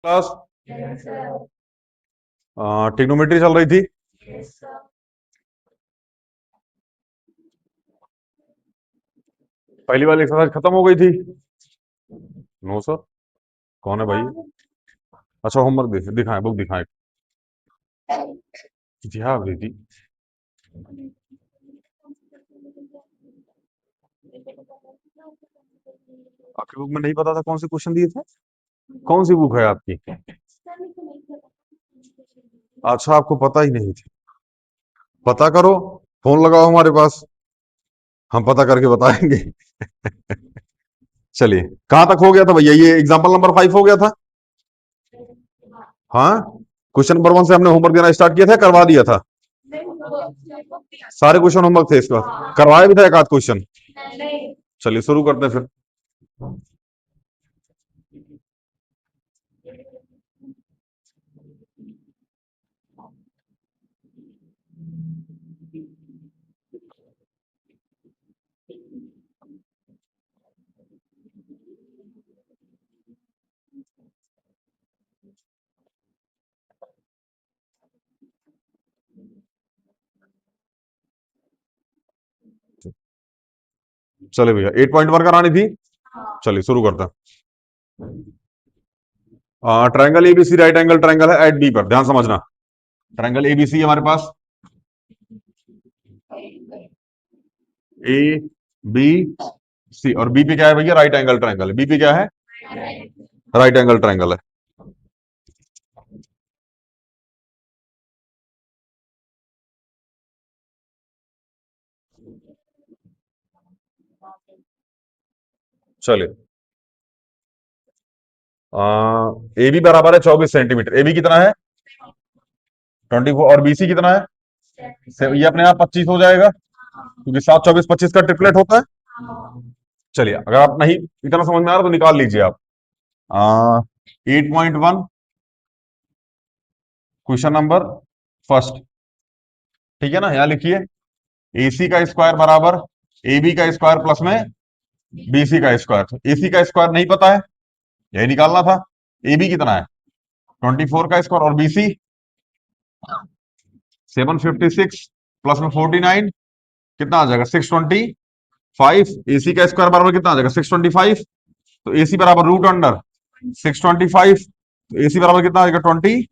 Class trigonometry चल रही थी। पहली वाली एक्सरसाइज खत्म हो गई थी। नो सर, कौन है भाई? अच्छा, होमवर्क दिखाएं, बुक दिखाएं। जी हाँ दीदी। आपकी बुक में नहीं पता था कौन से क्वेश्चन दिए थे? कौन सी बुक है आपकी? अच्छा, आपको पता ही नहीं थी। पता करो, फोन लगाओ हमारे पास, हम पता करके बताएंगे। चलिए, कहां तक हो गया था भैया? ये एग्जाम्पल नंबर 5 हो गया था। हाँ, क्वेश्चन नंबर 1 से हमने होमवर्क देना स्टार्ट किया था, करवा दिया था। सारे क्वेश्चन होमवर्क थे इसका, करवाया भी था एक आध क्वेश्चन। चलिए शुरू करते हैं फिर। चले भैया, 8.1 करानी थी। चलिए शुरू करते हैं। Triangle ABC right angle triangle है एट बी पर, ध्यान समझना। ट्रायंगल एबीसी हमारे पास ए बी सी, और बी पे क्या है भैया? राइट एंगल ट्रायंगल है। बी पे क्या है? राइट एंगल ट्रायंगल है। चलिए, ए बी बराबर है 24 सेंटीमीटर। ए बी कितना है? 24। और बीसी कितना है? ये अपने आप 25 हो जाएगा, क्योंकि 7, 24, 25 का ट्रिपलेट होता है। चलिए, अगर आप नहीं इतना समझ में आ रहा तो निकाल लीजिए आप। 8.1 क्वेश्चन नंबर फर्स्ट, ठीक है ना? यहां लिखिए, एसी का स्क्वायर बराबर ए बी का स्क्वायर प्लस में बीसी का स्क्वायर। एसी का स्क्वायर नहीं पता है, यही निकालना था। ए बी कितना है? 24 का स्क्वायर, और बीसी 756 प्लस में 49, कितना आ जाएगा? 625। एसी का स्क्वायर बराबर कितना आ जाएगा? 625। तो एसी बराबर रूट अंडर 625, तो एसी बराबर कितना आ जाएगा? 20।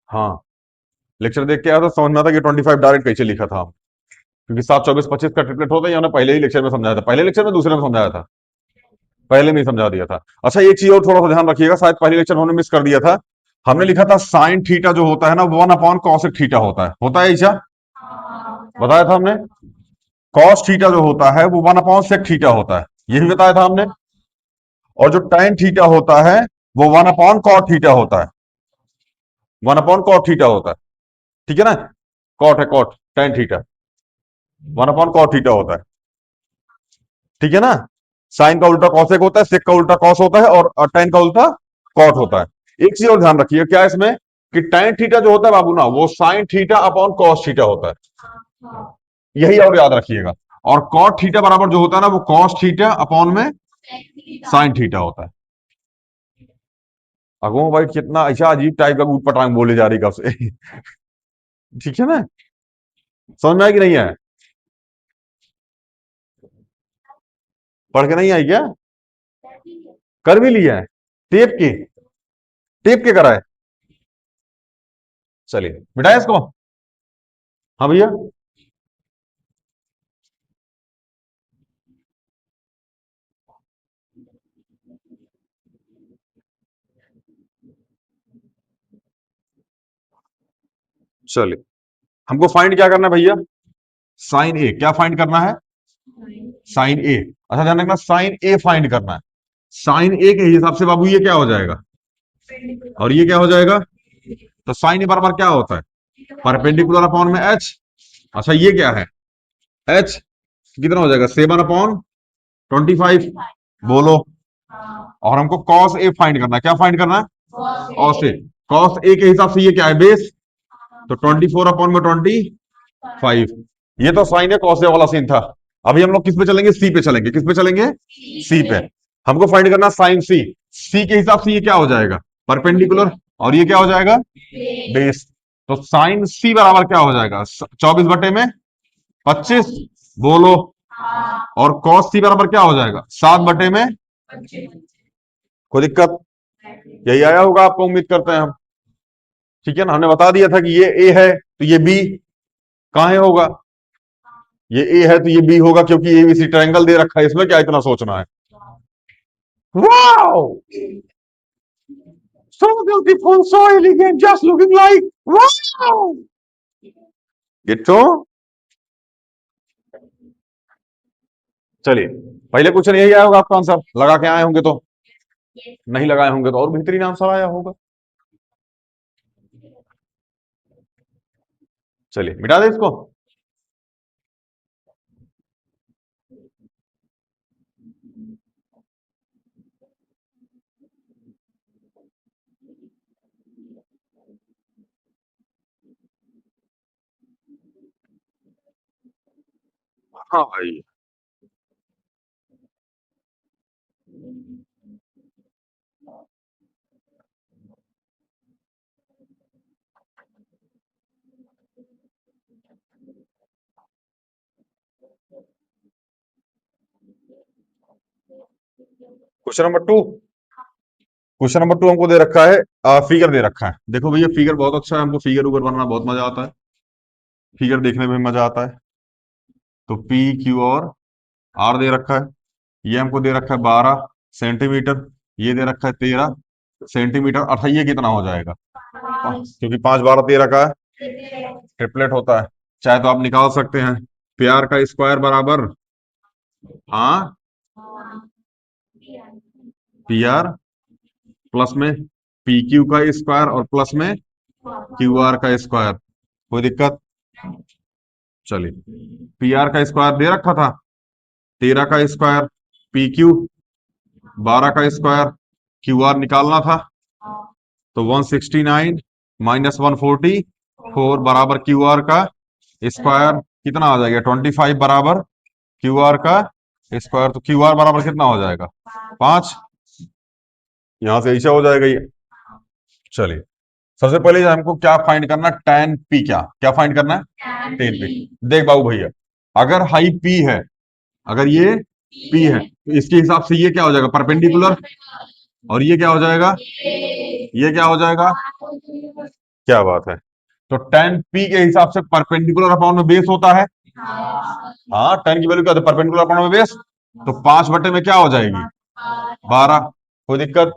हाँ, लेक्चर देख के आया तो समझ में आता कि 25 डायरेक्ट कैसे लिखा था, क्योंकि 7, 24, 25 का ट्रिपलेट होता है। हमने पहले ही लेक्चर में समझाया था, पहले लेक्चर में, दूसरे में समझाया था, पहले में ही समझा दिया था। अच्छा, एक चीज और थोड़ा सा ध्यान रखिएगा, शायद पहले लेक्चर में हमने मिस कर दिया था। हमने लिखा था साइन थीटा जो होता है ना, 1/cos थीटा होता है ऐसा बताया था हमने। कॉस थीटा जो होता है वो 1/sec थीटा होता है, ये भी बताया था हमने। और जो tan थीटा होता है वो 1/cot थीटा होता है। 1/cot थीटा होता है, ठीक है ना? कॉट है, cot, tan theta 1/cot theta होता है, ठीक है ना? साइन का उल्टा कॉसेक होता है, सेक का उल्टा कॉस होता है, और tan का उल्टा कॉट होता है। एक चीज और ध्यान रखिए, क्या इसमें कि tan थीटा जो होता है बाबू ना, वो sine theta upon cos theta होता है, यही और याद रखिएगा। और कॉट थीटा बराबर जो होता है ना, वो कॉस थीटा अपॉन में साइन थीटा होता है। अगो भाई, कितना ऐसा अजीब टाइप का ऊट पटांग बोले जा रही कब से। ठीक है ना? समझ में आया कि नहीं है? पढ़ के नहीं आई क्या? कर भी लिया है? टेप के, टेप के करा है? चलिए मिटाए इसको। हाँ भैया, चलिए, हमको फाइंड क्या करना है भैया? साइन ए। क्या फाइंड करना है? साइन ए। अच्छा ध्यान रखना, साइन ए फाइंड करना है। साइन ए के हिसाब से बाबू ये क्या हो जाएगा, और ये क्या हो जाएगा? तो साइन ए बराबर क्या होता है? परपेंडिकुलर अपॉन में एच। अच्छा, ये क्या है? एच कितना हो जाएगा? 7/25। बोलो। और हमको कॉस ए फाइंड करना है। क्या फाइंड करना है? Cos A. कॉस ए के हिसाब से ये क्या है? बेस। तो 24/25। ये तो साइन है, कॉस ए वाला सीन था। अभी हम लोग किस पे चलेंगे? सी पे चलेंगे। किस पे चलेंगे? सी पे। हमको फाइंड करना साइन सी। सी के हिसाब से ये क्या हो जाएगा, परपेंडिकुलर, और ये क्या हो जाएगा, बेस। तो साइन सी बराबर क्या हो जाएगा, 24/25, बोलो। और कॉस सी बराबर क्या हो जाएगा, 7/25। कोई दिक्कत, यही आया होगा आपको, उम्मीद करते हैं हम। ठीक है ना, हमने बता दिया था कि ये ए है तो ये बी कहां है होगा, ये ए है तो ये बी होगा, क्योंकि एबीसी ट्रायंगल दे रखा है, इसमें क्या इतना सोचना है। Wow, so beautiful, so elegant, just looking like wow, गिट्टो। चलिए, पहले क्वेश्चन यही आया होगा आपका आंसर, लगा के आए होंगे तो, नहीं लगाए होंगे तो और बेहतरीन आंसर आया होगा। चलिए मिटा दे इसको। हाँ भाई, क्वेश्चन नंबर 2 हमको दे रखा है, फिगर दे रखा है। देखो भैया, फिगर बहुत अच्छा है, हमको फिगर उगर बनना बहुत मजा आता है, फिगर देखने में मजा आता है। तो पी क्यू और आर दे रखा है, ये हमको दे रखा है 12 सेंटीमीटर, ये दे रखा है 13 सेंटीमीटर, अर्थात ये कितना हो जाएगा, क्योंकि 5 12 13 का ट्रिपलेट होता है। चाहे तो आप निकाल सकते हैं, पी आर का स्क्वायर बराबर, हाँ, पी आर प्लस में पी क्यू का स्क्वायर और प्लस में क्यू आर का स्क्वायर। कोई दिक्कत, चलिए, पी आर का स्क्वायर दे रखा था 13 का स्क्वायर, पी क्यू 12 का स्क्वायर, क्यू आर निकालना था, तो 169 माइनस 144 बराबर क्यू आर का स्क्वायर, कितना आ जाएगा 25 बराबर क्यू आर का स्क्वायर। तो क्यू आर बराबर कितना हो जाएगा, 5, यहां से ऐसा हो जाएगा ये। चलिए, सबसे पहले हमको क्या फाइंड करना, tan पी, क्या क्या फाइंड करना है, tan पी। देख बाबू भैया, अगर हाई पी है, अगर ये पी है, तो इसके हिसाब से ये क्या हो जाएगा, परपेंडिकुलर, और ये क्या हो जाएगा, ये क्या हो जाएगा, क्या बात है। तो tan पी के हिसाब से परपेंडिकुलर अपॉन में बेस होता है, हाँ, tan की वैल्यू क्या होती है, परपेंडिकुलर अपॉन में बेस। तो 5 बटे में क्या हो जाएगी, 12। कोई दिक्कत।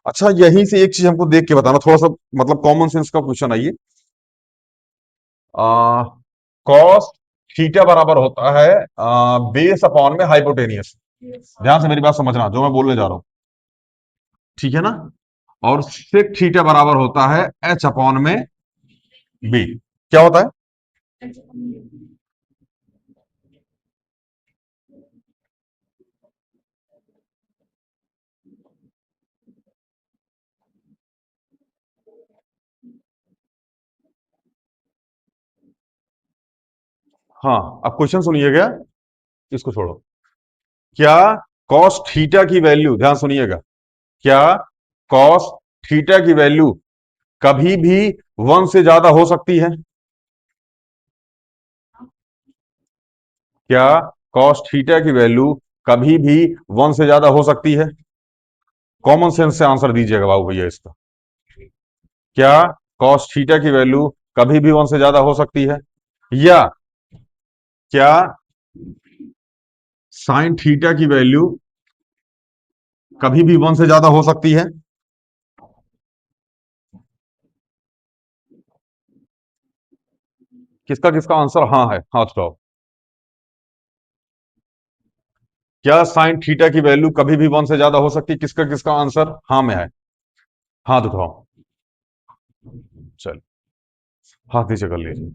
अच्छा, यहीं से एक चीज हमको देख के बताना, थोड़ा सा मतलब कॉमन सेंस का क्वेश्चन है ये। कॉस थीटा बराबर होता है बेस अपॉन में हाइपोटेनियस। ध्यान से मेरी बात समझना, जो मैं बोलने जा रहा हूं, ठीक है ना। और सेक थीटा बराबर होता है एच अपॉन में बी। क्या होता है, हाँ, अब क्वेश्चन सुनिएगा, इसको छोड़ो। क्या कॉस थीटा की वैल्यू, ध्यान सुनिएगा, क्या कॉस थीटा की वैल्यू कभी भी 1 से ज्यादा हो सकती है, क्या कॉस थीटा की वैल्यू कभी भी 1 से ज्यादा हो सकती है। कॉमन सेंस से आंसर दीजिएगा बाबू भैया इसका। क्या कॉस थीटा की वैल्यू कभी भी 1 से ज्यादा हो सकती है, या क्या साइन थीटा की वैल्यू कभी भी 1 से ज्यादा हो सकती है। किसका किसका आंसर हाँ है, हाथ उठाओ। क्या साइन थीटा की वैल्यू कभी भी 1 से ज्यादा हो सकती है, किसका किसका आंसर हाँ में है, हाथ उठाओ। चल, हाथ नीचे कर लीजिए।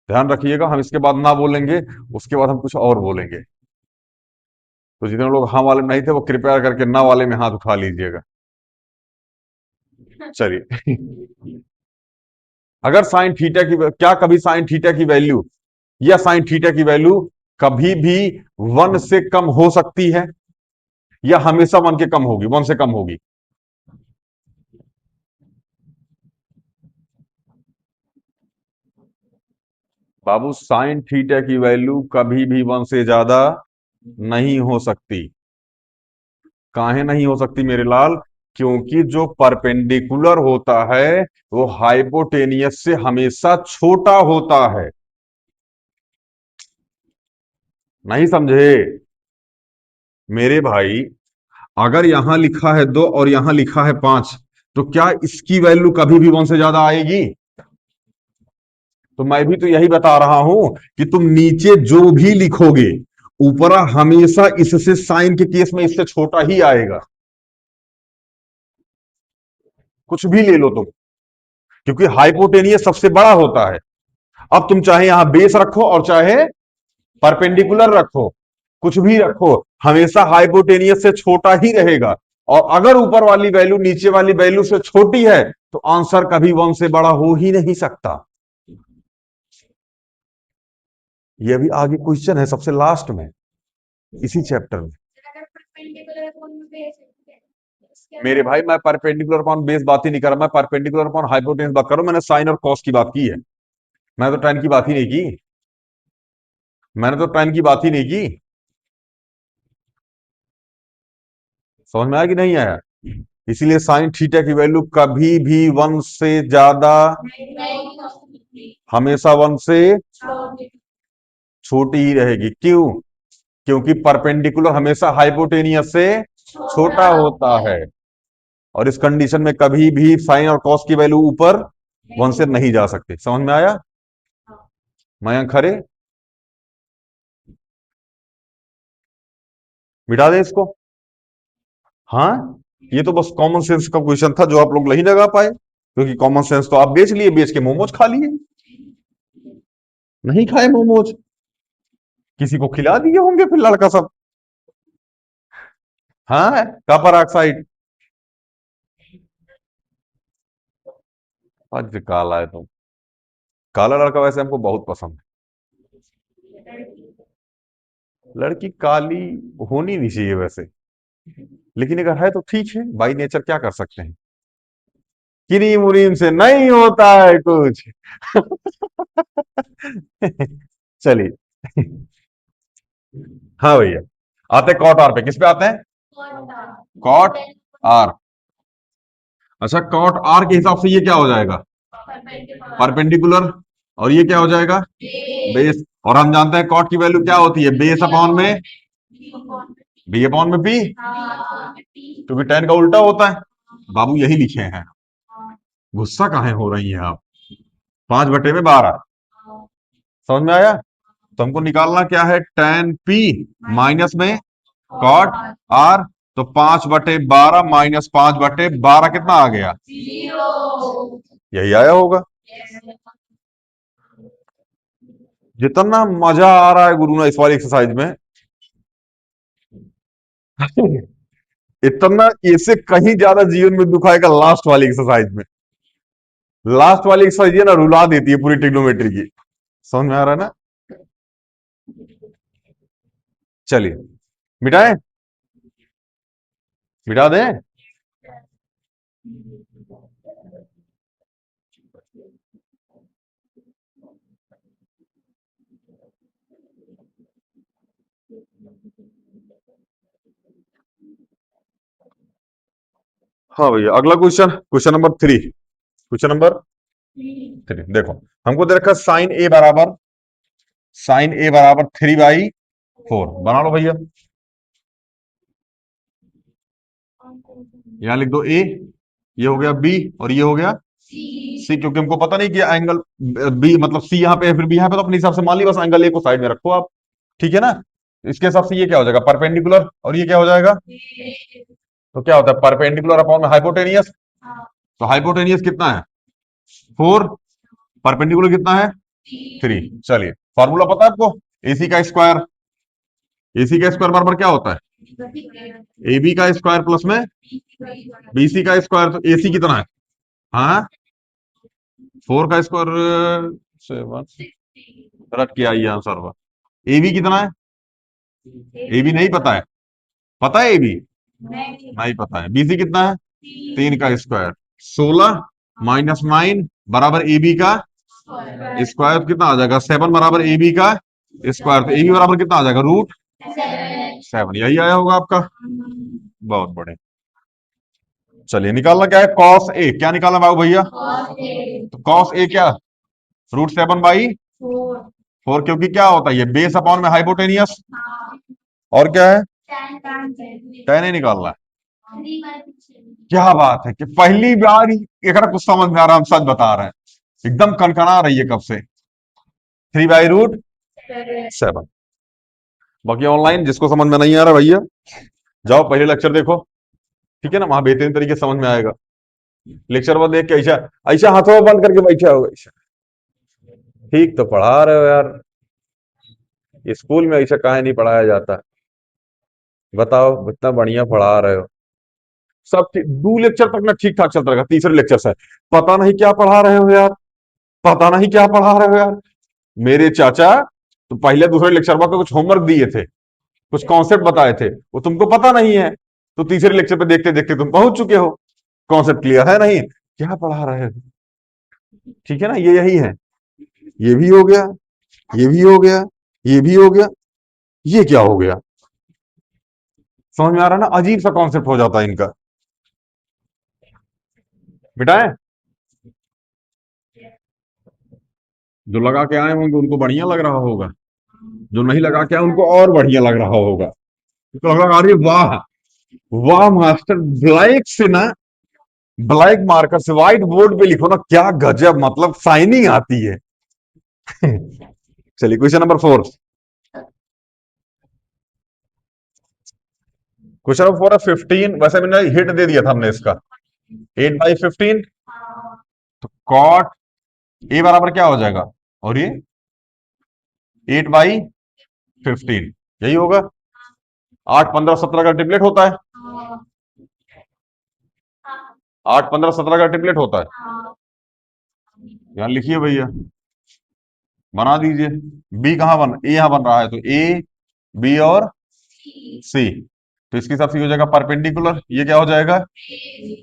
ध्यान रखिएगा, हम इसके बाद ना बोलेंगे, उसके बाद हम कुछ और बोलेंगे। तो जितने लोग हाँ वाले में नहीं थे, वो कृपया करके ना वाले में हाथ उठा लीजिएगा। चलिए, अगर साइन थीटा की, क्या कभी साइन थीटा की वैल्यू या साइन थीटा की वैल्यू कभी भी 1 से कम हो सकती है, या हमेशा 1 के कम होगी, 1 से कम होगी? बाबू साइन थीटा की वैल्यू कभी भी 1 से ज्यादा नहीं हो सकती। काहे नहीं हो सकती मेरे लाल? क्योंकि जो परपेंडिकुलर होता है वो हाइपोटेनियस से हमेशा छोटा होता है। नहीं समझे मेरे भाई? अगर यहां लिखा है 2 और यहां लिखा है 5, तो क्या इसकी वैल्यू कभी भी 1 से ज्यादा आएगी? तो मैं भी तो यही बता रहा हूं कि तुम नीचे जो भी लिखोगे, ऊपर हमेशा इससे साइन के केस में इससे छोटा ही आएगा। कुछ भी ले लो तुम, क्योंकि हाइपोटेनियस सबसे बड़ा होता है। अब तुम चाहे यहां बेस रखो और चाहे परपेंडिकुलर रखो, कुछ भी रखो, हमेशा हाइपोटेनियस से छोटा ही रहेगा। और अगर ऊपर वाली वैल्यू नीचे वाली वैल्यू से छोटी है, तो आंसर कभी 1 से बड़ा हो ही नहीं सकता। यह भी आगे क्वेश्चन है सबसे लास्ट में, इसी चैप्टर में। मेरे भाई मैं परपेंडिकुलर अपॉन बेस बात ही नहीं कर रहा, मैं परपेंडिकुलर अपॉन हाइपोटेन्यूस बात कर रहा हूं। मैंने साइन और कॉस की बात की है, मैंने तो tan की बात ही नहीं की। मैंने तो tan की बात ही नहीं की। समझ में आया कि नहीं आया? इसीलिए साइन थीटा की वैल्यू कभी भी 1 से ज्यादा, हमेशा 1 से छोटी ही रहेगी। क्यों? क्योंकि परपेंडिकुलर हमेशा हाइपोटेनियस से छोटा होता है, और इस कंडीशन में कभी भी साइन और कॉस की वैल्यू ऊपर 1 से नहीं जा सकती। समझ में आया मयंक खरे? मिटा दे इसको। हाँ, ये तो बस कॉमन सेंस का क्वेश्चन था जो आप लोग नहीं लगा पाए, क्योंकि कॉमन सेंस तो आप बेच लिए, बेच के मोमोज खा लिए। नहीं खाए मोमोज, किसी को खिला दिए होंगे फिर लड़का सब। हाँ, कॉपर ऑक्साइड। आज काला है तुम। काला लड़का वैसे हमको बहुत पसंद है। लड़की काली होनी नहीं चाहिए वैसे, लेकिन अगर है तो ठीक है, बाई नेचर क्या कर सकते हैं। क्रीम उरीम से नहीं होता है कुछ। चलिए। हाँ भैया, आते कॉट आर पे, किस पे आते हैं? Cot R. अच्छा, कॉट आर के हिसाब से ये क्या हो जाएगा? परपेंडिकुलर। और ये क्या हो जाएगा? बेस। और हम जानते हैं कॉट की वैल्यू क्या होती है? बेस अपॉन में बी अपॉन में पी, क्योंकि टेन का उल्टा होता है। बाबू यही लिखे हैं। गुस्सा काहे हो रही हैं आप? 5/12। समझ में आया? तो हमको निकालना क्या है? टेन पी माइनस में कॉट आर। तो 5/12 माइनस 5/12 कितना आ गया? यही आया होगा। जितना मजा आ रहा है गुरु ना इस वाली एक्सरसाइज में, इतना इससे कहीं ज्यादा जीवन में दुखाएगा लास्ट वाली एक्सरसाइज में। लास्ट वाली एक्सरसाइज ये ना रुला देती है पूरी ट्रिग्नोमेट्री की। समझ में आ रहा है ना? चलिए, मिटाएं? मिटा दें? हाँ भैया, अगला question, question number 3। Question number 3 देखो, हमको दे रखा साइन ए बराबर 3/4। बना लो भैया। यहां लिख दो ए, ये हो गया बी, और ये हो गया सी। क्योंकि हमको पता नहीं कि एंगल बी मतलब सी यहाँ पे है, फिर बी यहाँ पे, तो अपने हिसाब से मान ली, बस एंगल ए को साइड में रखो आप। ठीक है ना? इसके हिसाब से ये क्या हो जाएगा? परपेंडिकुलर। और ये क्या हो जाएगा? तो क्या होता है? परपेंडिकुलर अपॉन में हाइपोटेनियस। तो हाइपोटेनियस कितना है? 4। परपेंडिकुलर कितना है? 3। चलिए, फॉर्मूला पता है आपको? एसी का स्क्वायर। एसी का स्क्वायर बराबर क्या होता है? ए बी का स्क्वायर प्लस में बीसी का स्क्वायर। तो एसी कितना है? हाँ, 4 का स्क्वायर 7। रट के आइए आंसर। ए बी कितना है? ए बी नहीं पता है? पता है ए बी? नहीं पता है। बीसी कितना है? 3 का स्क्वायर। 16 - 9 बराबर ए बी का स्क्वायर कितना आ जाएगा? 7 बराबर ए बी का स्क्वायर। तो ए बी बराबर कितना आ जाएगा? √7। यही आया होगा आपका। बहुत बढ़िया। चलिए निकालना क्या है? Cos A. क्या निकालना बाबू भैया? तो कॉस ए क्या? √7/4। क्योंकि क्या होता है ये? बेस अपॉन में हाइपोटेनियस। और क्या है? tan ए निकालना है। क्या बात है कि पहली बार ही एक कुछ समझ में आ रहा है। हम सच बता रहे हैं, एकदम कनकना रही है कब से। 3/√7। बाकी ऑनलाइन जिसको समझ में नहीं आ रहा भैया, जाओ पहले लेक्चर देखो, ठीक है ना? वहां बेहतरीन तरीके से समझ में आएगा। लेक्चर में देख के ऐसा ऐसा हाथों बंद करके बैठे हो ऐसा। ठीक तो पढ़ा रहे हो यार, स्कूल में ऐसा काहे नहीं पढ़ाया जाता? बताओ, इतना बढ़िया पढ़ा रहे हो। सब ठीक, 2 लेक्चर तक ना ठीक ठाक चलता रहेगा, तीसरे लेक्चर से पता नहीं क्या पढ़ा रहे हो यार, पता नहीं क्या पढ़ा रहे हो यार। मेरे चाचा तो पहले दूसरे लेक्चर में कुछ होमवर्क दिए थे, कुछ कॉन्सेप्ट बताए थे, वो तुमको पता नहीं है, तो तीसरे लेक्चर पे देखते देखते तुम पहुंच चुके हो। कॉन्सेप्ट क्लियर है नहीं? क्या पढ़ा रहे हो? ठीक है ना? ये यही है। ये भी हो गया, ये भी हो गया, ये भी हो गया, ये क्या हो गया? समझ में आ रहा है ना? अजीब सा कॉन्सेप्ट हो जाता है इनका। बेटा जो लगा के आए होंगे उनको बढ़िया लग रहा होगा, जो नहीं लगा के आए उनको और बढ़िया लग रहा होगा। तो लगा, अरे वाह, वाह मास्टर, ब्लैक से ना, ब्लैक मार्कर से व्हाइट बोर्ड पे लिखो ना, क्या गजब, मतलब शाइनिंग आती है। चलिए क्वेश्चन नंबर 4। क्वेश्चन नंबर 4 है 15। वैसे मैंने हिट दे दिया था हमने इसका। 8/15। तो कॉट ए बराबर क्या हो जाएगा? और ये 8/15 यही होगा। 8, 15, 17 का ट्रिपलेट होता है। 8, 15, 17 का ट्रिपलेट होता है। यहां लिखिए भैया, बना दीजिए। बी कहां बन, ए यहां बन रहा है, तो ए, बी और सी। तो इसके हिसाब से ये हो जाएगा परपेंडिकुलर, ये क्या हो जाएगा?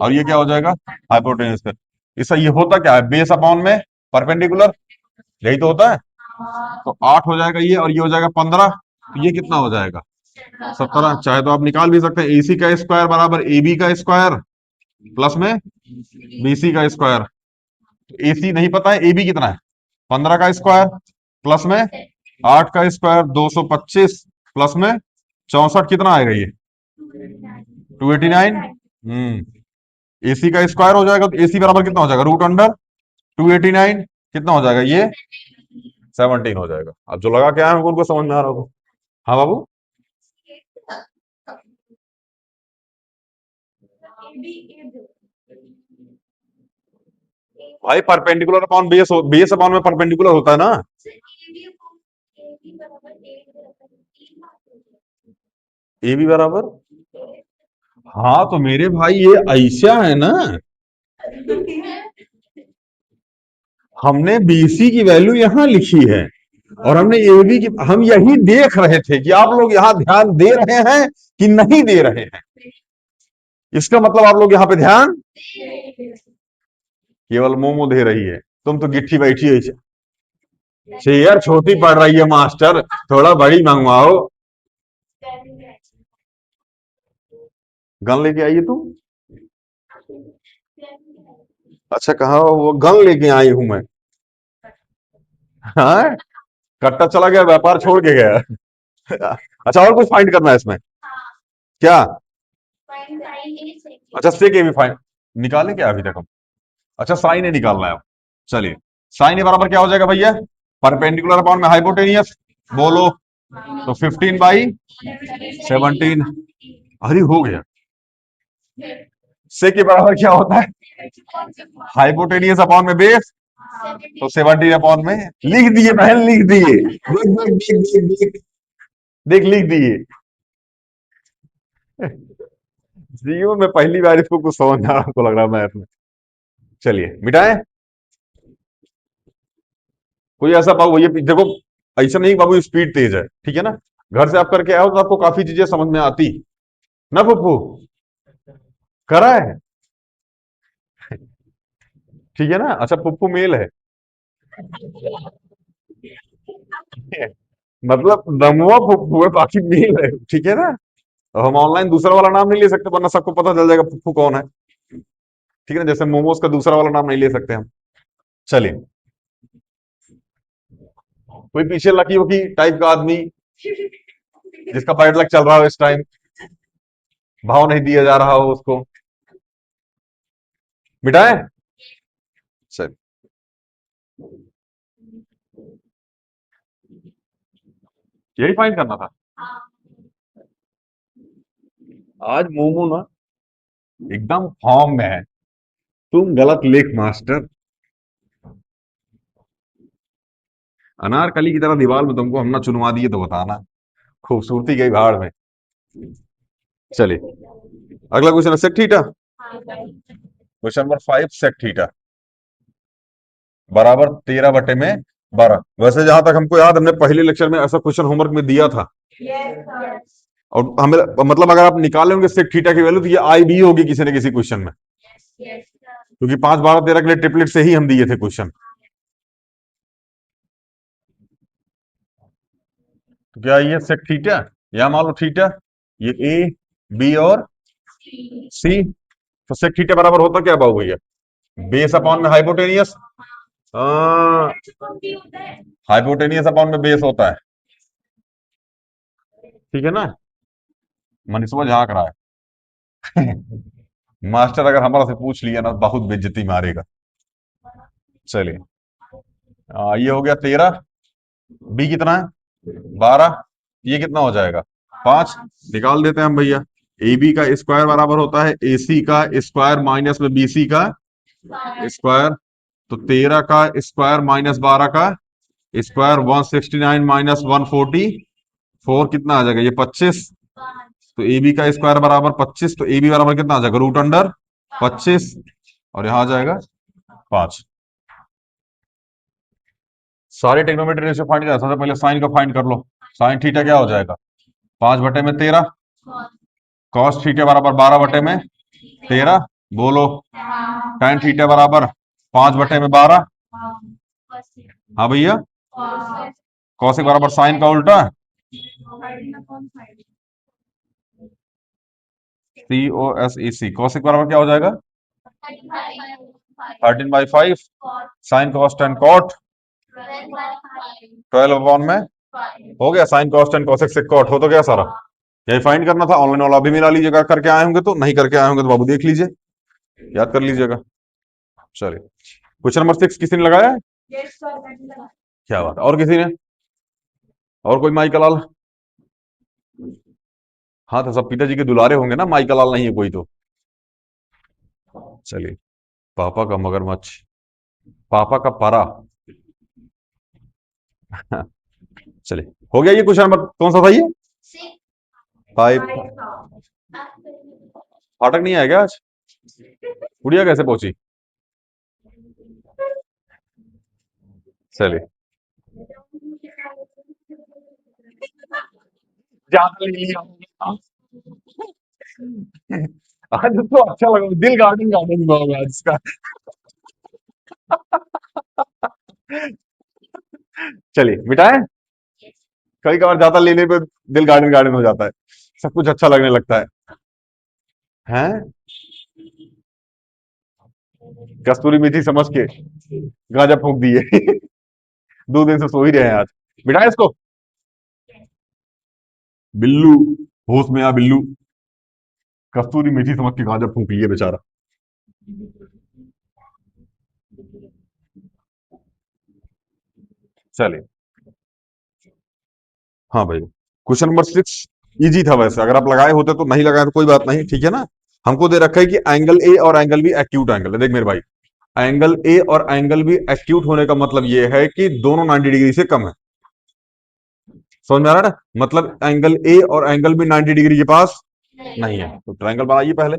और ये क्या हो जाएगा? हाइपोटेन्यूज पे। इसका ये होता क्या है? बेस अपॉन में परपेंडिकुलर, यही तो होता है। तो 8 हो जाएगा ये, और ये हो जाएगा 15। तो ये कितना हो जाएगा? 17। चाहे तो आप निकाल भी सकते हैं, एसी का स्क्वायर बराबर ए बी का स्क्वायर प्लस में बीसी का स्क्वायर। तो एसी नहीं पता है, ए बी कितना है? 15 का स्क्वायर प्लस में 8 का स्क्वायर 225 प्लस में 64 कितना आएगा ये? 289। एसी का स्क्वायर हो जाएगा, तो एसी बराबर कितना हो जाएगा? √289 कितना हो जाएगा ये? 17 हो जाएगा। अब जो लगा के आए होंगे उनको समझ में आ रहा होगा। हाँ बाबू। भाई perpendicular upon base, base upon में परपेंडिकुलर होता है ना। ए बी बराबर, हाँ तो मेरे भाई ये ऐसा है ना, हमने बीसी की वैल्यू यहां लिखी है, और हमने ए बी की, हम यही देख रहे थे कि आप लोग यहां ध्यान दे रहे हैं कि नहीं दे रहे हैं। इसका मतलब आप लोग यहां पे ध्यान केवल मोमो दे रही है, तुम तो गिट्ठी बैठी है। चेयर छोटी पड़ रही है मास्टर, थोड़ा बड़ी मंगवाओ। गन लेके आइए तुम। अच्छा कहा वो गन लेके आई हूं मैं? हाँ, कट्टा चला गया, व्यापार छोड़ के गया। अच्छा और कुछ फाइंड करना है इसमें क्या? अच्छा से के भी फाइंड निकाले क्या अभी तक हम? अच्छा साइन ए निकालना है अब। चलिए, साइन ए बराबर क्या हो जाएगा भैया? परपेंडिकुलर अपॉन में हाइपोटेनियस। बोलो। तो 15/17। अरे हो गया। से के बराबर क्या होता है? हाइपोटेनियस अपॉन में बेस। तो 17 अपॉन में, लिख दिए बहन, लिख दिए, देख देख देख देख देख देख, लिख दिए। जीवन में पहली बार इसको कुछ समझ आ रहा को लग रहा मैथ में। चलिए मिटाए। कोई ऐसा बाबू ये देखो, ऐसा नहीं बाबू स्पीड तेज है, ठीक है ना? घर से आप करके आओ तो आपको काफी चीजें समझ में आती। ना पप्पू, करा है। ठीक है ना, अच्छा पप्पू मेल है। मतलब नमवा पप्पू है, बाकी मेल है, ठीक है ना। और हम ऑनलाइन दूसरा वाला नाम नहीं ले सकते, वरना सबको पता चल जाएगा पप्पू कौन है। ठीक है ना, जैसे मोमोज का दूसरा वाला नाम नहीं ले सकते हम। चलिए, कोई पीछे लकी वकी टाइप का आदमी जिसका बैड लक चल रहा हो इस टाइम, भाव नहीं दिया जा रहा हो उसको, मिटाए। चल, यही फाइंड करना था। आज मोमो ना एकदम फॉर्म में है। तुम गलत लेख मास्टर। अनारकली की तरह दीवार में तुमको हम ना चुनवा दिए तो बताना, खूबसूरती गई भाड़ में। चलिए, अगला क्वेश्चन है sec theta. Question number 5, sec theta बराबर 13/12। वैसे जहां तक हमको याद, हमने पहले लेक्चर में ऐसा क्वेश्चन होमवर्क में दिया था। और हमें मतलब अगर आप निकाल लेंगे सेक थीटा की वैल्यू, तो ये आई भी होगी किसी न किसी क्वेश्चन में, क्योंकि 5, 12, 13 के लिए ट्रिपलेट से ही हम दिए थे क्वेश्चन। तो क्या ये सेक थीटा, या मान लो थीटा, ये ए, बी और सी। तो सेक थीटा बराबर होता क्या बाबू भैया? बेस अपॉन में हाइपोटेनियस। हाइपोटेनियस अपॉन में बेस होता है, ठीक है ना। मनीषवा झांक रहा है। मास्टर अगर हमारा से पूछ लिया ना, बहुत बेइज्जती मारेगा। चलिए, ये हो गया 13, बी कितना है 12, ये कितना हो जाएगा 5। निकाल देते हैं हम भैया। ए बी का स्क्वायर बराबर होता है ए सी का स्क्वायर माइनस में बी सी का स्क्वायर। तो 13 का स्क्वायर माइनस 12 का स्क्वायर 169 माइनस 144, कितना आ जाएगा ये 25। तो ए बी का स्क्वायर बराबर 25, तो ए बी बराबर कितना आ जाएगा रूट अंडर 25, और यहां आ जाएगा 5। सारे ट्रिग्नोमेट्री रेशियो फाइंड करना, सबसे पहले साइन का फाइंड कर लो। साइन थीटा क्या हो जाएगा 5/13। कॉस थीटा बराबर 12/13। बोलो, tan थीटा बराबर 5/12। हाँ भैया, कौशिक बराबर साइन का उल्टा COSEC। कौशिक बराबर क्या हो जाएगा 13/5। साइन कॉस टेन कॉट 12/में। हो गया, साइन कॉस टेन कॉसेक से कॉट हो तो गया सारा। यही फाइंड करना था, ऑनलाइन वाला अभी मिला लीजिएगा, करके आए होंगे तो, नहीं करके आए होंगे तो बाबू देख लीजिए, याद कर लीजिएगा। चलिए, क्वेश्चन नंबर 6 किसी ने लगाया है? क्या बात है, और किसी ने? और कोई माई का लाल? हाँ, तो सब पिताजी के दुलारे होंगे ना, माई का लाल नहीं है कोई तो। चलिए, पापा का मगरमच्छ, पापा का पारा। चलिए, हो गया ये क्वेश्चन नंबर कौन सा था ये? 5। फाटक नहीं आया क्या आज? गुड़िया कैसे पहुंची? चलिए, ज्यादा ले लिया आज तो अच्छा लगा, दिल गार्डन गार्डन हुआ होगा आज इसका। चलिए, मिटाए। कभी कभार ज्यादा लेने पे दिल गार्डन गार्डन हो जाता है, सब कुछ अच्छा लगने लगता है। कस्तूरी मेथी समझ के गांजा फूंक दिए। 2 दिन से सो ही रहे हैं आज। मिटाए इसको। बिल्लू, होश में आ बिल्लू, कस्तूरी मेथी समझ के गांजा फूंक लिए बेचारा। चलिए, हाँ भाई, क्वेश्चन नंबर 6 इजी था वैसे, अगर आप लगाए होते तो, नहीं लगाए तो कोई बात नहीं, ठीक है ना। हमको दे रखा है कि एंगल ए और एंगल बी एक्यूट एंगल है। देख मेरे भाई, एंगल ए और एंगल बी एक्यूट होने का मतलब ये है कि दोनों 90 डिग्री से कम है। समझ में आ रहा है ना, मतलब एंगल ए और एंगल बी 90 डिग्री के पास नहीं है। तो ट्रायंगल बनाइए पहले।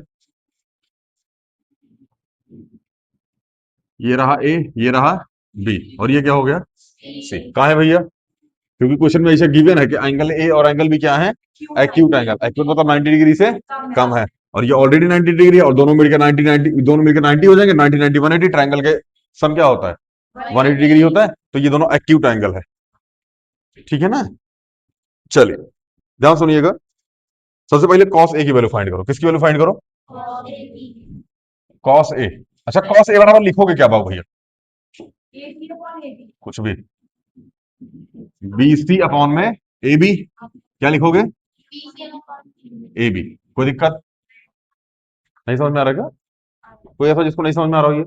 ये रहा ए, ये रहा बी, और ये क्या हो गया सी। कहा है भैया? क्योंकि क्वेश्चन में ऐसे गिवन है कि एंगल ए और एंगल बी क्या है एक्यूट एंगल, एक्यूट मतलब 90 डिग्री से कम है, और ये ऑलरेडी 90 डिग्री है, और दोनों मिलकर 90 90, दोनों मिलकर 90 हो जाएंगे, 90 90 180, ट्रायंगल के सम क्या होता है 180 डिग्री होता है, तो ये दोनों एक्यूट एंगल है। ठीक है ना। चलिए ध्यान सुनिएगा, सबसे पहले कॉस ए की वैल्यू फाइंड करो। किसकी वैल्यू फाइंड करो? Cos A. अच्छा कॉस ए बराबर लिखोगे क्या बाबू भैया? कुछ भी, बी सी अपॉन में ए बी, क्या लिखोगे? A B. कोई दिक्कत नहीं समझ में आ रहा क्या? कोई ऐसा जिसको नहीं समझ में आ रहा हो ये?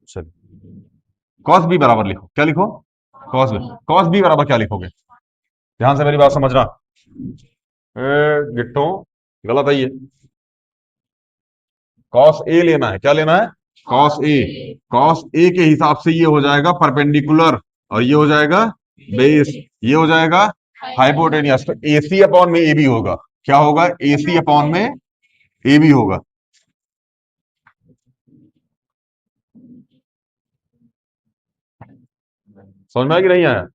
चलिए कॉस बी बराबर लिखो, क्या लिखो? Cos B. कॉस बी बराबर क्या लिखोगे? ध्यान से मेरी बात समझना। गिट्टो गलत है ये, कॉस ए लेना है। क्या लेना है? Cos A. कॉस ए के हिसाब से ये हो जाएगा परपेंडिकुलर, और ये हो जाएगा बेस, ये हो जाएगा हाइपोटेनियस। तो ए सी अपॉन में ए बी होगा। क्या होगा? ए सी अपॉन में ए बी होगा। समझ में आया कि नहीं आया?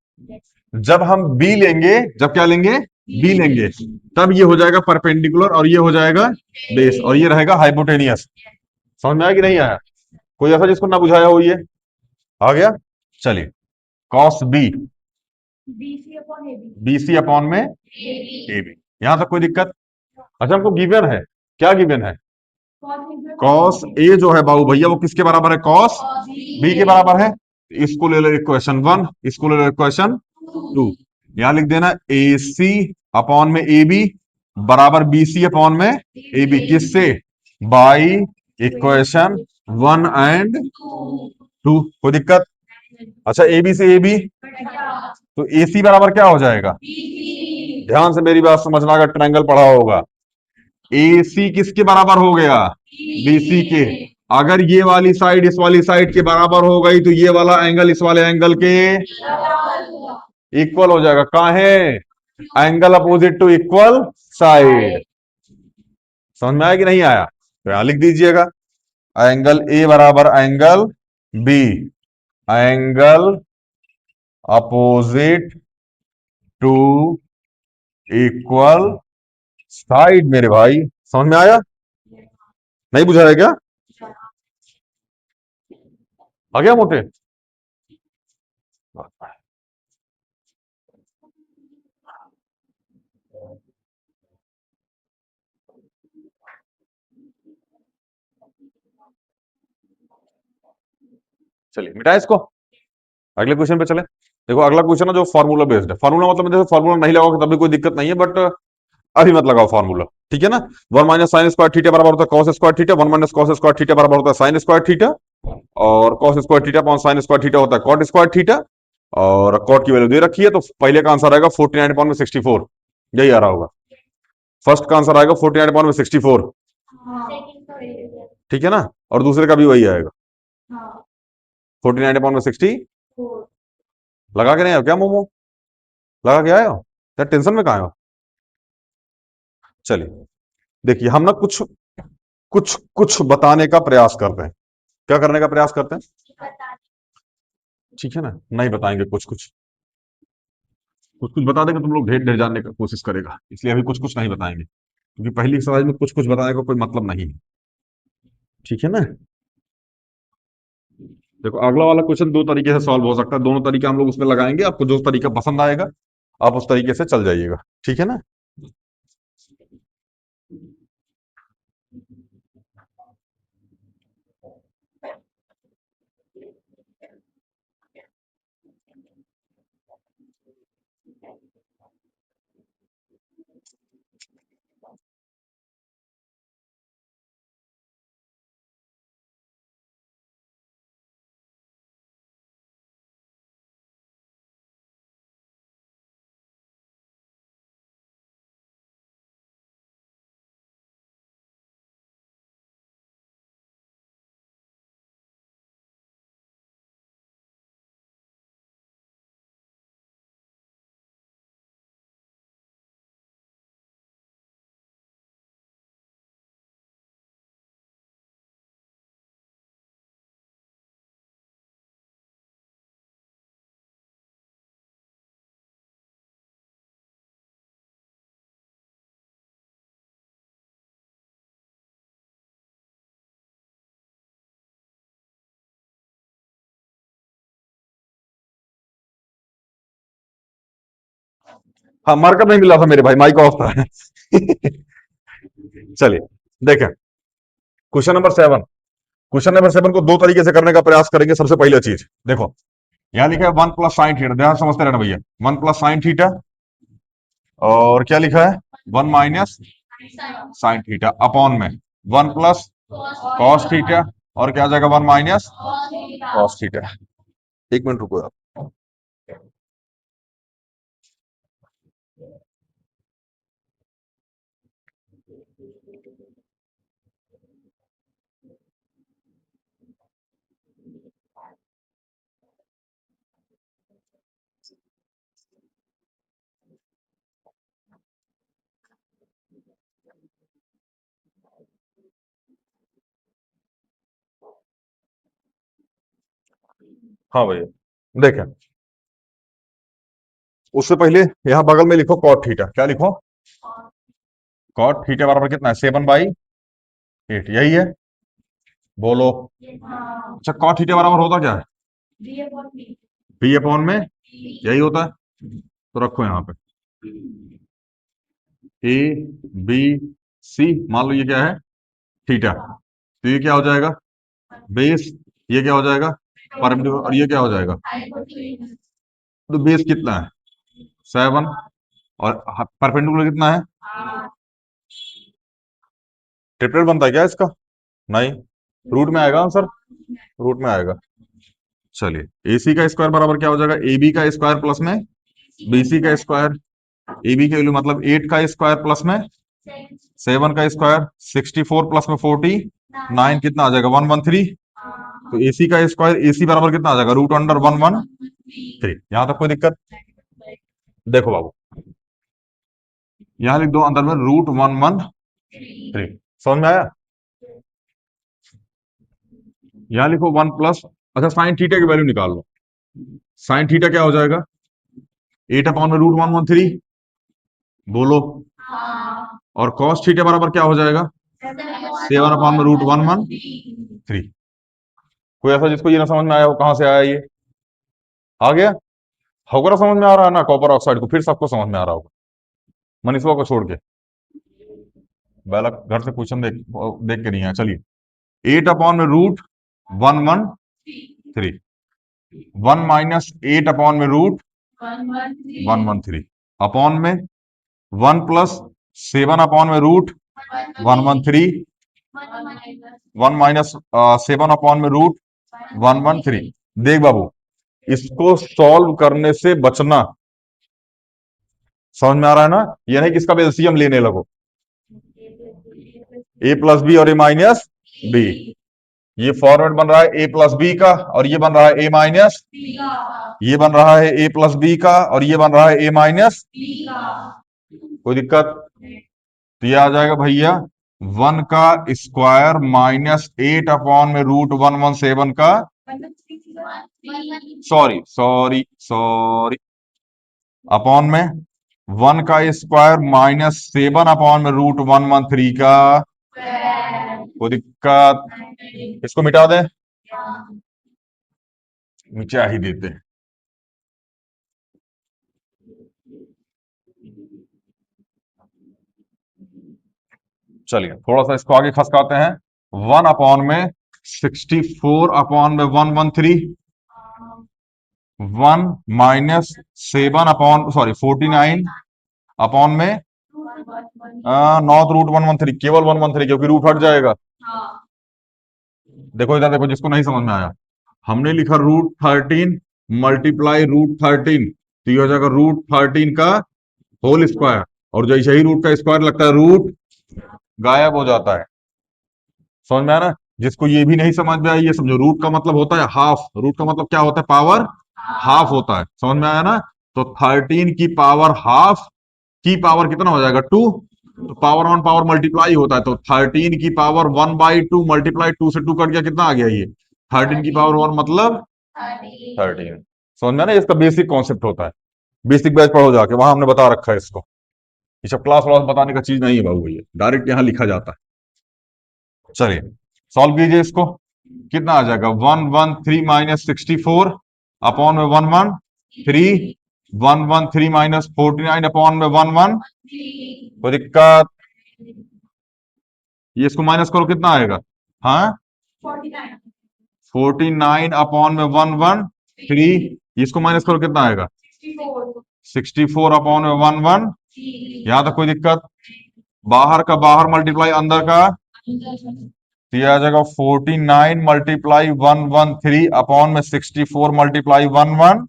जब हम बी लेंगे, जब क्या लेंगे? बी लेंगे, तब ये हो जाएगा परपेंडिकुलर, और ये हो जाएगा बेस, और ये रहेगा हाइपोटेनियस। समझ में आया कि नहीं आया? कोई ऐसा जिसको ना बुझाया हो ये? आ गया। चलिए cos B, B C upon में ए बी, यहां तक कोई दिक्कत? अच्छा हमको गिवन है, क्या गिवन है? कॉस ए जो है बाबू भैया वो किसके बराबर है? कॉस बी के बराबर है। इसको ले लो इक्वेशन 1, इसको ले लो इक्वेशन 2। यहां लिख देना ए सी अपॉन में ए बी बराबर बी सी अपॉन में ए बी, किससे? By equation 1 and 2। कोई दिक्कत? अच्छा ए बी से ए बी, तो ए सी बराबर क्या हो जाएगा? ध्यान से मेरी बात समझना, अगर ट्रायंगल पढ़ा होगा, ए सी किसके बराबर हो गया? बी सी के। अगर ये वाली साइड इस वाली साइड के बराबर हो गई, तो ये वाला एंगल इस वाले एंगल के इक्वल हो जाएगा। कहा है? Angle opposite to equal side. समझ में आया कि नहीं आया? तो यहां लिख दीजिएगा एंगल ए बराबर angle B, angle opposite to equal side. मेरे भाई समझ में आया? नहीं बुझा है क्या? आ गया मोटे? चलिए मिटाए इसको, अगले क्वेश्चन पे चले। देखो अगला क्वेश्चन है जो फॉर्मूला बेस्ड है। फॉर्मूला मतलब जैसे फॉर्मूला नहीं लगाओगे तब भी कोई दिक्कत नहीं है, बट अभी मत लगाओ फॉर्मूला, ठीक है ना। 1 - sin² थीटा बराबर होता है cos² थीटा, 1 - cos² थीटा बराबर होता है sin² थीटा, और cos² theta upon sin² theta होता है cot² थीटा, और cot की वैल्यू दे रखी है, तो पहले का आंसर आएगा 49/64। यही आ रहा होगा, फर्स्ट का आंसर आएगा 49/64, ठीक है ना। और दूसरे का भी वही आएगा 49/64। लगा के नहीं आयो क्या मोमो? लगा के आए हो? क्या टेंशन में कहा हो? चलिए देखिए, हम ना कुछ कुछ कुछ बताने का प्रयास करते हैं। क्या करने का प्रयास करते हैं? ठीक है ना, नहीं बताएंगे, कुछ कुछ कुछ कुछ बता देंगे, तुम लोग ढेर ढेर जानने का कोशिश करेगा, इसलिए अभी कुछ कुछ नहीं बताएंगे, क्योंकि पहली एक्सरसाइज में कुछ कुछ बताने का कोई मतलब नहीं है। ठीक है ना। देखो अगला वाला क्वेश्चन दो तरीके से सॉल्व हो सकता है, दोनों तरीके हम लोग उसमें लगाएंगे, आपको जो तरीका पसंद आएगा आप उस तरीके से चल जाइएगा। ठीक है ना। हाँ, मार्कर नहीं मिला था मेरे भाई, माइक ऑफ था। चलिए देखें, क्वेश्चन नंबर 7। क्वेश्चन नंबर 7 को दो तरीके से करने का प्रयास करेंगे। सबसे पहले चीज देखो, यहां लिखा है 1 + sin थीटा, ध्यान समझते रहना भैया। 1 + sin थीटा, और क्या लिखा है 1 - sin थीटा अपॉन में 1 + cos थीटा, और क्या आ जाएगा 1 - cos थीटा। एक मिनट रुको आप। हाँ भैया, देखें, उससे पहले यहां बगल में लिखो cot थीटा। क्या लिखो? cot थीटा बराबर कितना है 7/8, यही है, बोलो। अच्छा, cot थीटा बराबर होता क्या है? बी अपॉन में, यही होता है। तो रखो यहां पे ए बी सी, मान लो ये क्या है थीटा, तो ये क्या हो जाएगा बेस, ये क्या हो जाएगा परपेंडिकुलर, और ये क्या हो जाएगा, तो बेस कितना है 7, और परपेंडिकुलर कितना है, ट्रिपलेट बनता है क्या इसका? नहीं, रूट में आएगा आंसर, रूट में आएगा। चलिए, एसी का स्क्वायर बराबर क्या हो जाएगा, ए बी का स्क्वायर प्लस में बीसी का स्क्वायर। ए बी की वैल्यू मतलब 8 का स्क्वायर प्लस में 7 का स्क्वायर, 64 प्लस में 49, कितना आ जाएगा 113। तो एसी का स्क्वायर, एसी बराबर कितना आ जाएगा √113। यहां तक कोई दिक्कत? देखो बाबू, यहां लिख दो अंदर में √113। समझ में आया? यहां लिखो 1 +, अच्छा साइन थीटा की वैल्यू निकाल लो। साइन थीटा क्या हो जाएगा 8/√113, बोलो। और कॉस थीटा बराबर क्या हो जाएगा 7/√113। कोई ऐसा जिसको ये ना समझ में आया हो, कहां से आया ये? आ गया होगा, समझ में आ रहा है ना? कॉपर ऑक्साइड को फिर सबको समझ में आ रहा होगा, मनीषवा को छोड़ के। बालक घर से क्वेश्चन देख देख के नहीं आया। चलिए, 8/√113, 1 - 8/√113 अपॉन में 1 + 7/√113, 1 - 7/√113। देख बाबू, इसको सॉल्व करने से बचना। समझ में आ रहा है ना? यह नहीं कि इसका भी एलसीएम लेने लगो, A + B और A - B। ये फॉर्मेट बन रहा है A + B का, और ये बन रहा है ये बन रहा है A + B का, और ये बन रहा है A - कोई दिक्कत? तो ये आ जाएगा भैया 1 का स्क्वायर -8/√117 का, सॉरी सॉरी सॉरी, अपॉन में 1 का स्क्वायर -7/√113 का। कोई दिक्कत? इसको मिटा दें, मिटा ही देते हैं। चलिए, थोड़ा सा इसको आगे खसकाते हैं। 1/64/113, 1 - 7 अपॉन में नॉट √113, केवल 113, क्योंकि रूट हट जाएगा। देखो इधर देखो, जिसको नहीं समझ में आया, हमने लिखा √13 मल्टीप्लाई √13, तो ये हो जाएगा √13 का होल स्क्वायर, और जैसे ही रूट का स्क्वायर लगता है रूट गायब हो जाता है। समझ में आया ना? जिसको ये भी नहीं समझ में आया, ये समझो, रूट का मतलब होता है हाफ, रूट का मतलब क्या होता है पावर हाफ होता है। समझ में आया ना? तो 13 की पावर हाफ की पावर कितना हो जाएगा 2, तो पावर ऑन पावर मल्टीप्लाई होता है, तो 13 की पावर 1/2 मल्टीप्लाई 2 से 2 कट गया, कितना आ गया ये 13 की पावर 1 मतलब 13। समझ में आया ना? इसका बेसिक कॉन्सेप्ट होता है। बेसिक बैच पढ़ो जाके, वहां हमने बता रखा है इसको। ये सब क्लास व्लास बताने का चीज नहीं है बाबू भैया, डायरेक्ट यहाँ लिखा जाता है। चलिए, सॉल्व कीजिए इसको, कितना आ जाएगा 113 - 64 अपॉन में 113, 113 माइनस 49 अपॉन में 11, कोई दिक्कत? ये इसको माइनस करो, कितना आएगा? हाँ, 49 अपॉन में 113, इसको माइनस करो, कितना आएगा? 64 अपॉन में 11। यहां तक कोई दिक्कत? बाहर का बाहर मल्टीप्लाई अंदर का, तो यह आ जाएगा 49 मल्टीप्लाई 113 अपॉन में 64 मल्टीप्लाई 11।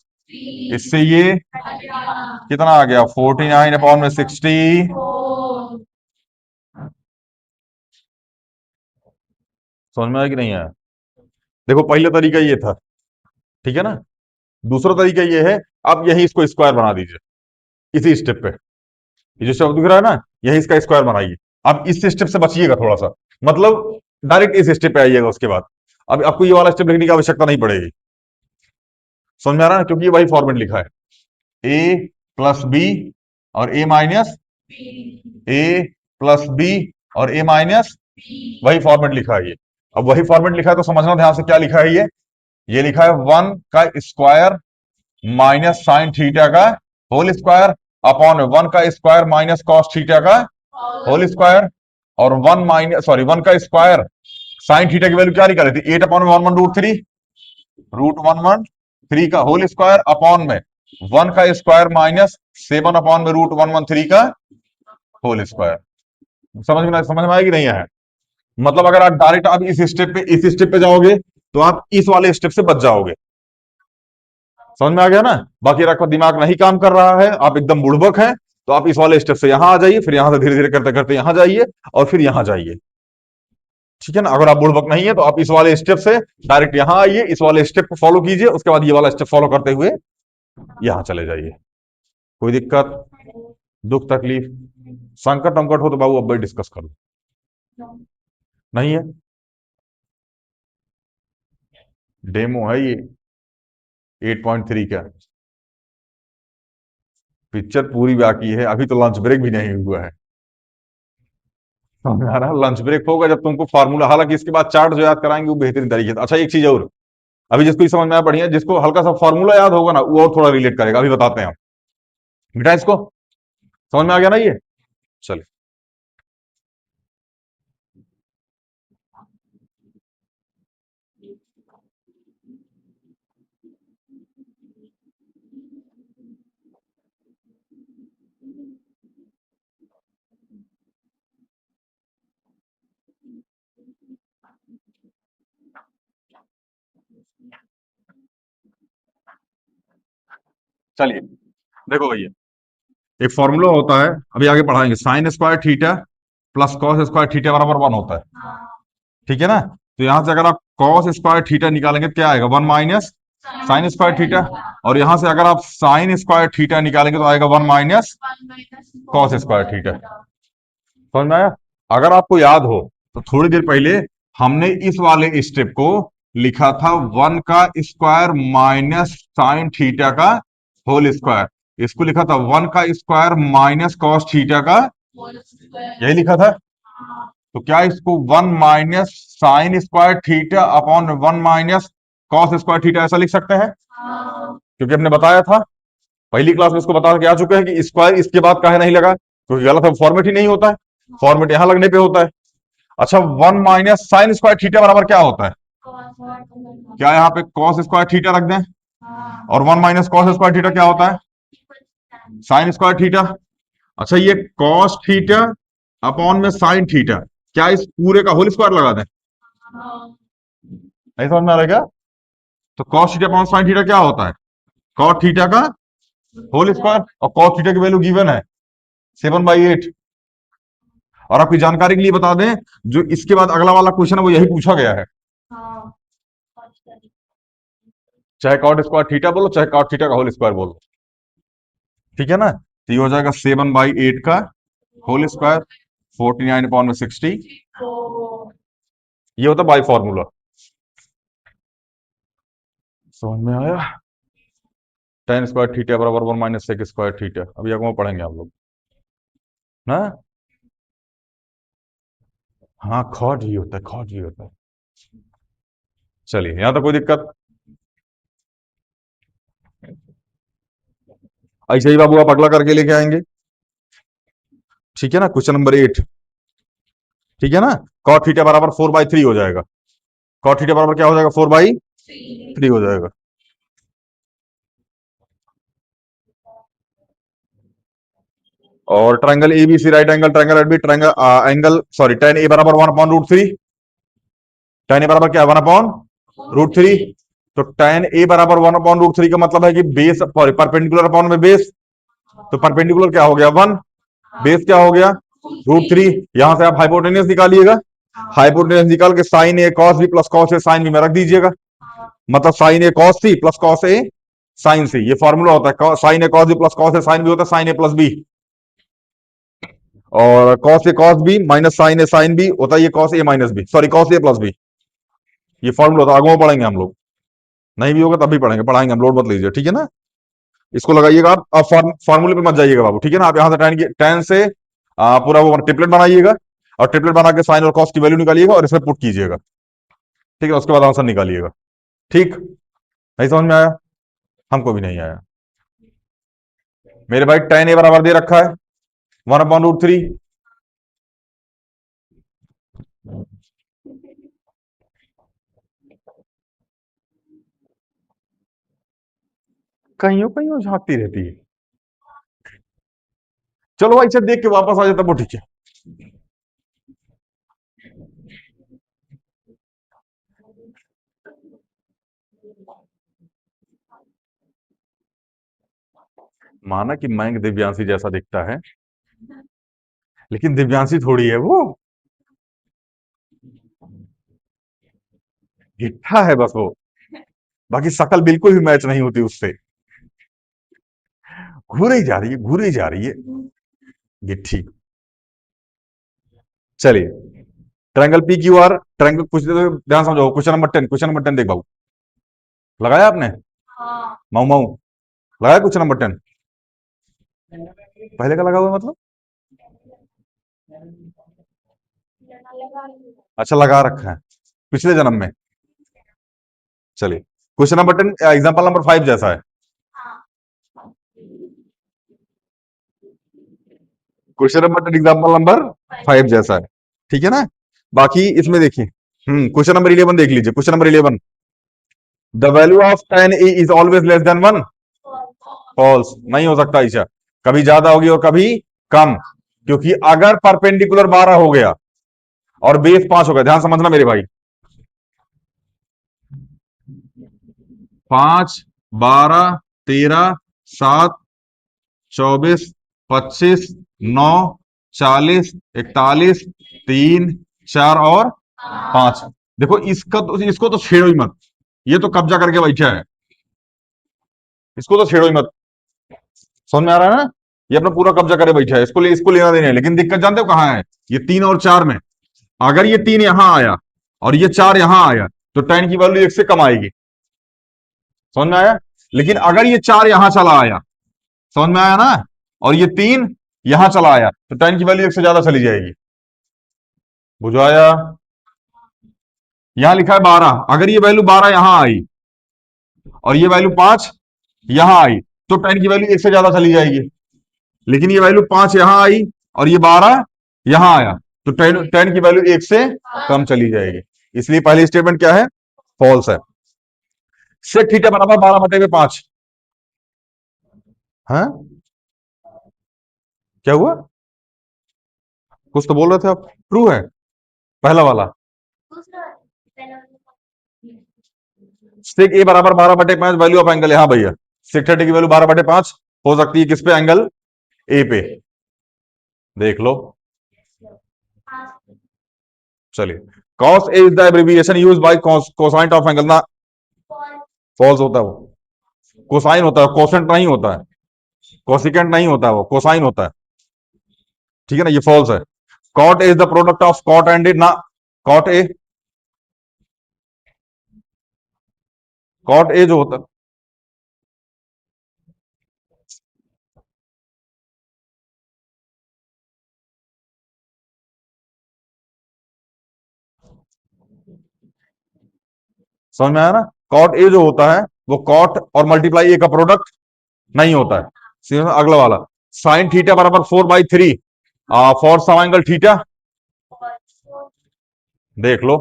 इससे ये कितना आ गया? 49 अपॉन में 60। समझ में आया कि नहीं आया? देखो, पहले तरीका ये था, ठीक है ना। दूसरा तरीका ये है, अब यही इसको स्क्वायर बना दीजिए इसी स्टेप पे। ये जो शब्द दिख रहा है ना, यही इसका स्क्वायर बनाइए। अब इस स्टेप से बचिएगा थोड़ा सा, मतलब डायरेक्ट इस स्टेप पे आइएगा उसके बाद। अब आपको ये वाला स्टेप लिखने की आवश्यकता नहीं पड़ेगी। समझ में आ रहा है? क्योंकि ये वही फॉर्मेट लिखा है, ए प्लस बी और ए माइनस, ए प्लस बी और ए माइनस, वही फॉर्मेट लिखा है ये। अब वही फॉर्मेट लिखा है तो समझना ध्यान से क्या लिखा है ये लिखा है 1 का स्क्वायर माइनस साइन थीटा का होल स्क्वायर अपॉन 1 का स्क्वायर माइनस कॉस थीटा का होल स्क्वायर, और 1 माइनस, सॉरी, 1 का स्क्वायर साइन थीटा की वैल्यू क्या निकाली थी? 8 अपॉन में 1/√3, √113 का होल स्क्वायर अपॉन में 1 का स्क्वायर माइनस 7 अपॉन में √113 का होल स्क्वायर। समझ में आएगी नहीं है? मतलब अगर आप डायरेक्ट आप इस स्टेप पे जाओगे तो आप इस वाले स्टेप से बच जाओगे। समझ में आ गया ना? बाकी आपका दिमाग नहीं काम कर रहा है, आप एकदम बुड़बक हैं, तो आप इस वाले स्टेप से यहां आ जाइए, फिर यहां से धीरे धीरे करते करते यहां जाइए, और फिर यहां जाइए। ठीक है ना? अगर आप बुड़बक नहीं है तो आप इस वाले स्टेप से डायरेक्ट यहां आइए, इस वाले स्टेप को फॉलो कीजिए, उसके बाद ये वाला स्टेप फॉलो करते हुए यहां चले जाइए। कोई दिक्कत, दुख, तकलीफ, संकट अंकट हो तो बाबू अब डिस्कस कर लो। नहीं है? डेमो है ये 8.3 का। पिक्चर पूरी बाकी है, अभी तो लंच ब्रेक भी नहीं हुआ है। हमारा लंच ब्रेक होगा जब तुमको फार्मूला, हालांकि इसके बाद चार्ट जो याद कराएंगे वो बेहतरीन तरीके से। अच्छा, एक चीज और, अभी जिसको समझ में आया बढ़िया, जिसको हल्का सा फार्मूला याद होगा ना वो और थोड़ा रिलेट करेगा, अभी बताते हैं हम। बेटा इसको समझ में आ गया ना ये? चलिए, चलिए, देखो भैया, एक फॉर्मूला होता है, अभी आगे पढ़ाएंगे, sine square theta plus cos square theta बराबर 1 होता है। ठीक है ना? तो यहां से अगर आप कॉस स्क्वायर थीटा निकालेंगे तो क्या आएगा? 1 माइनस साइन स्क्वायर थीटा। और यहां से अगर आप साइन स्क्वायर थीटा निकालेंगे तो आएगा 1 माइनस कॉस स्क्वायर थीटा। समझ में आया? अगर आपको याद हो तो थोड़ी देर पहले हमने इस वाले स्टेप को लिखा था 1 का स्क्वायर माइनस साइन थीटा का होल स्क्वायर। इसको लिखा था 1 का स्क्वायर माइनस कॉस थीटा का, यही लिखा था। तो क्या इसको 1 minus sine square theta upon 1 minus cos square theta ऐसा लिख सकते हैं? क्योंकि हमने बताया था पहली क्लास में, इसको बता के आ चुके हैं कि स्क्वायर इसके बाद काहे नहीं लगा, क्योंकि गलत है, फॉर्मेट ही नहीं होता है, फॉर्मेट यहां लगने पे होता है। अच्छा, 1 माइनस साइन स्क्वायर थीटा बराबर क्या होता है? क्या यहाँ पे कॉस स्क्वायर थीटा रख दें? और 1 माइनस कॉस स्क्वायर थीटा क्या होता है? Sine square theta. अच्छा, ये कॉस थीटा अपॉन में साइन थीटा, क्या इस पूरे का होल स्क्वायर लगा दें? नहीं समझ में आ रहा है क्या? तो cos theta upon sine theta क्या होता है? कॉट थीटा का होल स्क्वायर, और कॉस थीटा की वैल्यू गिवन है 7/8। और आपकी जानकारी के लिए बता दें, जो इसके बाद अगला वाला क्वेश्चन है वो यही पूछा गया है। चाहे कॉट स्क्वायर थीटा बोलो, चाहे कॉट थीटा का होल स्क्वायर बोलो। ठीक है ना? तो ये हो जाएगा 7/8 का होल स्क्वायर, 49/60। ये होता है बाई फॉर्मूला। समझ में आया? टेन स्क्वायर थीटा बराबर 1 माइनस सेक स्क्वायर थीटा, अभी आगे में पढ़ेंगे आप लोग ना। हाँ, खॉट ही होता है, खॉट ही होता है। चलिए, यहां तक कोई दिक्कत? ऐसे ही बाबू आप अगला करके लेके आएंगे। ठीक है ना, क्वेश्चन नंबर 8। ठीक है ना, कॉट थीटा बराबर 4/3 हो जाएगा। कॉट थीटा बराबर क्या हो जाएगा? 4/3 हो जाएगा। और triangle ABC right angle triangle at B triangle angle sorry tan A बराबर 1/√3। tan ए बराबर क्या? 1/√3। तो tan ए बराबर 1/√3 का मतलब है कि बेस सॉरी परपेंडिकुलर अपॉन में बेस। तो परपेंडिकुलर क्या हो गया? 1। बेस क्या हो गया? √3। यहां से आप हाइपोटेनियस निकालिएगा। हाइपोटेनियस निकाल के sign A cos B plus cos A sine B में रख दीजिएगा। मतलब sign A cos C plus cos A sign सी, ये फॉर्मूला होता है। Sign A cos B plus cos A sine B होता है साइन ए प्लस बी। और cos A cos B minus sign A sine B होता है ये cos A minus B, sorry cos A plus B. ये formula होता है, आगे पढ़ेंगे हम लोग। नहीं भी होगा तब भी पढ़ेंगे, पढ़ाएंगे हम, लोड मत लीजिए। ठीक है ना, इसको लगाइएगा आप। फॉर्मूले पे मत जाइएगा बाबू। ठीक है ना, आप यहां से tan से पूरा वो ट्रिपलेट बनाइएगा। और ट्रिपलेट बना के साइन और कॉस की वैल्यू निकालिएगा और इसमें पुट कीजिएगा। ठीक है, उसके बाद आंसर निकालिएगा। ठीक, नहीं समझ में आया? हमको भी नहीं आया मेरे भाई। tan ए बराबर दे रखा है 1/√3। कहीं कहीं झांकती रहती है। चलो भाई, इसे देख के वापस आ जाता वो ठीक है। माना कि मयंक दिव्यांशी जैसा दिखता है, लेकिन दिव्यांशी थोड़ी है वो, गिट्ठा है बस वो। बाकी शकल बिल्कुल भी मैच नहीं होती उससे। घूरे ही जा रही है, घूरे ही जा रही है गिट्ठी। चलिए, triangle P Q R triangle कुछ ध्यान समझो। क्वेश्चन नंबर 10 देख बाबू। लगाया आपने? माऊ माऊ लगाया क्वेश्चन नंबर 10? पहले का लगा हुआ मतलब? अच्छा, लगा रखा है पिछले जन्म में। चलिए, क्वेश्चन नंबर 10 एग्जाम्पल नंबर 5 जैसा है। क्वेश्चन नंबर 10 एग्जाम्पल नंबर 5 जैसा है। ठीक है ना, बाकी इसमें देखिए। क्वेश्चन नंबर 11 देख लीजिए। Question number 11, the value of tan A is always less than 1। False नहीं हो सकता ईशा, कभी ज्यादा होगी और कभी कम। क्योंकि अगर परपेंडिकुलर 12 हो गया और बेस 5 हो गया, ध्यान समझना मेरे भाई। 5, 12, 13, 7, 24, 25, 9, 40, 41, 3, 4 और 5। देखो इसको तो छेड़ो ही मत। ये तो कब्जा करके बैठा है, इसको तो छेड़ो ही मत। समझ में आ रहा है ना? ये अपना पूरा कब्जा करे बैठा है, इसको लेना देना है। लेकिन दिक्कत जानते हो कहां है? ये 3 और 4 में। अगर ये 3 यहां आया और ये 4 यहां आया तो tan की वैल्यू 1 से कम आएगी। समझ में आया? लेकिन अगर ये 4 यहां चला आया, समझ में आया ना, और ये 3 यहां चला आया तो tan की वैल्यू 1 से ज्यादा चली जाएगी। बुझाया? यहां लिखा है 12, अगर ये वैल्यू 12 यहां आई और ये वैल्यू 5 यहां आई तो tan की वैल्यू 1 से ज्यादा चली जाएगी। लेकिन ये वैल्यू 5 यहां आई और ये 12 यहां आया तो tan की वैल्यू 1 से कम चली जाएगी। इसलिए पहली स्टेटमेंट क्या है? फॉल्स है। सेक थीटा बराबर 12/5। हाँ, क्या हुआ? कुछ तो बोल रहे थे आप। ट्रू है पहला वाला। सेक ए बराबर 12/5 वैल्यू ऑफ एंगल है। हाँ भैया, सेक थीटा की वैल्यू 12/5 हो सकती है किस पे? एंगल ए पे। देख लो। चलिए, cos A is the abbreviation use by cosine of angle ना। फॉल्स होता है वो। कोसाइन होता है, कोसेंट नहीं होता है। कोसिकेंट नहीं होता है, वो कोसाइन होता है। ठीक है ना, ये फॉल्स है। Cot A is the product of cot and A ना। कॉट ए, कॉट ए जो होता है, समझ में आया ना? कॉट ए जो होता है वो कॉट और मल्टीप्लाई ए का प्रोडक्ट नहीं होता है। अगला वाला, साइन थीटा बराबर 4/3 फॉर सम एंगल थीटा, देख लो,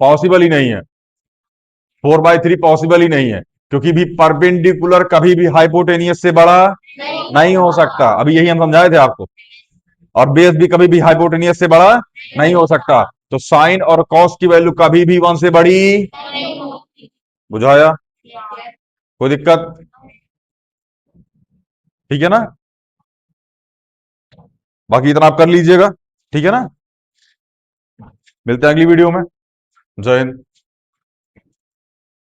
पॉसिबल ही नहीं है। 4/3 पॉसिबल ही नहीं है, क्योंकि भी परपेंडिकुलर कभी भी हाइपोटेनियस से बड़ा नहीं हो सकता, अभी यही हम समझाए थे आपको। और बेस भी कभी भी हाइपोटेनियस से बड़ा नहीं हो सकता। तो साइन और कॉस की वैल्यू कभी भी 1 से बड़ी, बुझाया? कोई दिक्कत? ठीक है ना? बाकी इतना आप कर लीजिएगा, ठीक है ना? मिलते हैं अगली वीडियो में। जय हिंद।